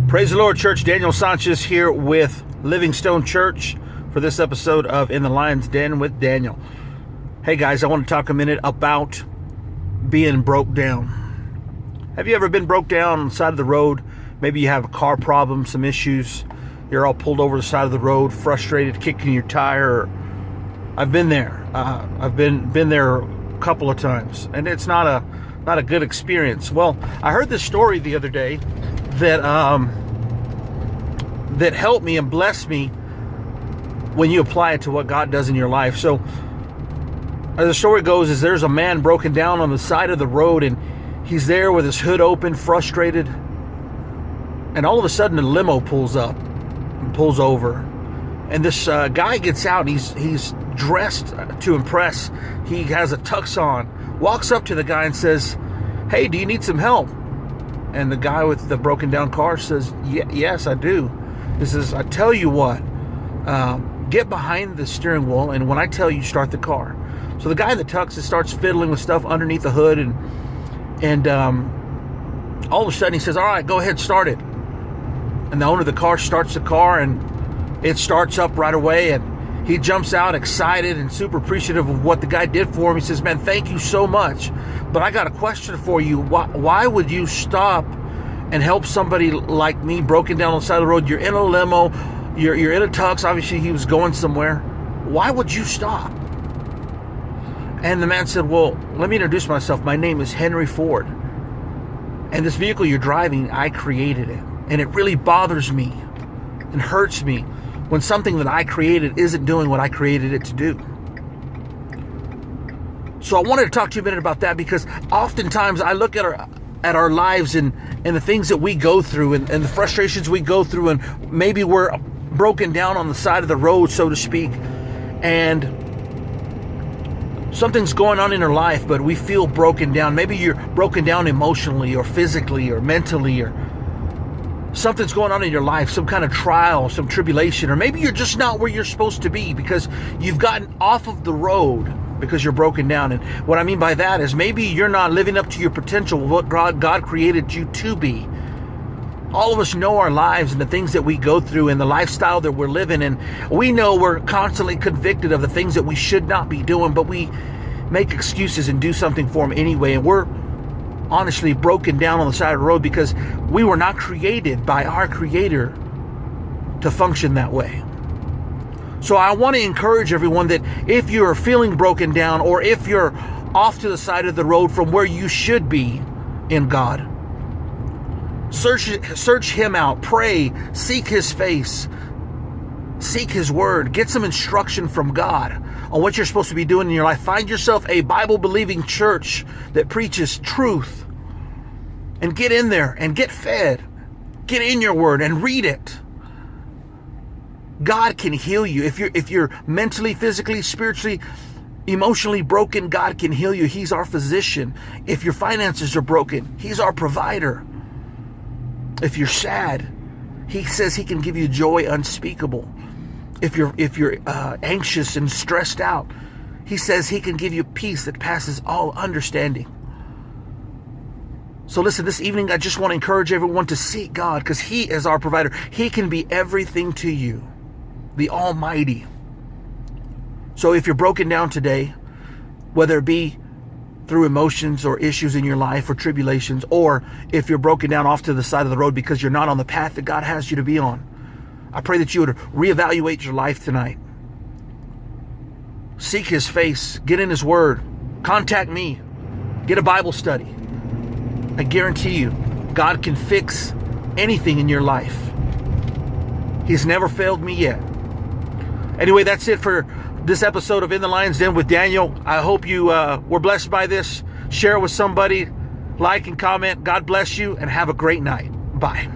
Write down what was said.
Praise the Lord, church. Daniel Sanchez here with Livingstone Church for this episode of In the Lion's Den with Daniel. Hey guys, I want to talk a minute about being broke down. Have you ever been broke down on the side of the road? Maybe you have a car problem, some issues. You're all pulled over the side of the road, frustrated, kicking your tire. I've been there. I've been there a couple of times, and it's not a good experience. Well, I heard this story the other day that helped me and blessed me when you apply it to what God does in your life. So, as the story goes, is there's a man broken down on the side of the road, and he's there with his hood open, frustrated, and all of a sudden a limo pulls up and pulls over, and this guy gets out, and he's dressed to impress. He has a tux on, walks up to the guy and says, "Hey, do you need some help?" And the guy with the broken down car says, "Yes, I do." He says, "I tell you what, get behind the steering wheel, and when I tell you, start the car." So the guy in the tux starts fiddling with stuff underneath the hood, and all of a sudden he says, "All right, go ahead, start it." And the owner of the car starts the car, and it starts up right away, and he jumps out excited and super appreciative of what the guy did for him. He says, "Man, thank you so much. But I got a question for you. Why would you stop and help somebody like me broken down on the side of the road? You're in a limo. You're in a tux. Obviously, he was going somewhere. Why would you stop?" And the man said, "Well, let me introduce myself. My name is Henry Ford. And this vehicle you're driving, I created it. And it really bothers me and hurts me when something that I created isn't doing what I created it to do." So I wanted to talk to you a minute about that, because oftentimes I look at our lives and the things that we go through and the frustrations we go through, and maybe we're broken down on the side of the road, so to speak, and something's going on in our life, but we feel broken down. Maybe you're broken down emotionally or physically or mentally, or something's going on in your life, some kind of trial, some tribulation, or maybe you're just not where you're supposed to be because you've gotten off of the road because you're broken down. And what I mean by that is maybe you're not living up to your potential, what God created you to be. All of us know our lives and the things that we go through and the lifestyle that we're living, and we know we're constantly convicted of the things that we should not be doing, but we make excuses and do something for them anyway, and we're honestly broken down on the side of the road because we were not created by our Creator to function that way. So I want to encourage everyone that if you're feeling broken down, or if you're off to the side of the road from where you should be in God, search Him out, pray, seek His face, seek His Word, get some instruction from God on what you're supposed to be doing in your life. Find yourself a Bible-believing church that preaches truth, and get in there and get fed. Get in your Word and read it. God can heal you. If you're mentally, physically, spiritually, emotionally broken, God can heal you. He's our physician. If your finances are broken, He's our provider. If you're sad, He says He can give you joy unspeakable. If you're anxious and stressed out, He says He can give you peace that passes all understanding. So listen, this evening I just want to encourage everyone to seek God, because He is our provider. He can be everything to you, the Almighty. So if you're broken down today, whether it be through emotions or issues in your life or tribulations, or if you're broken down off to the side of the road because you're not on the path that God has you to be on, I pray that you would reevaluate your life tonight. Seek His face, get in His Word, contact me, get a Bible study. I guarantee you, God can fix anything in your life. He's never failed me yet. Anyway, that's it for this episode of In the Lion's Den with Daniel. I hope you were blessed by this. Share it with somebody. Like and comment. God bless you, and have a great night. Bye.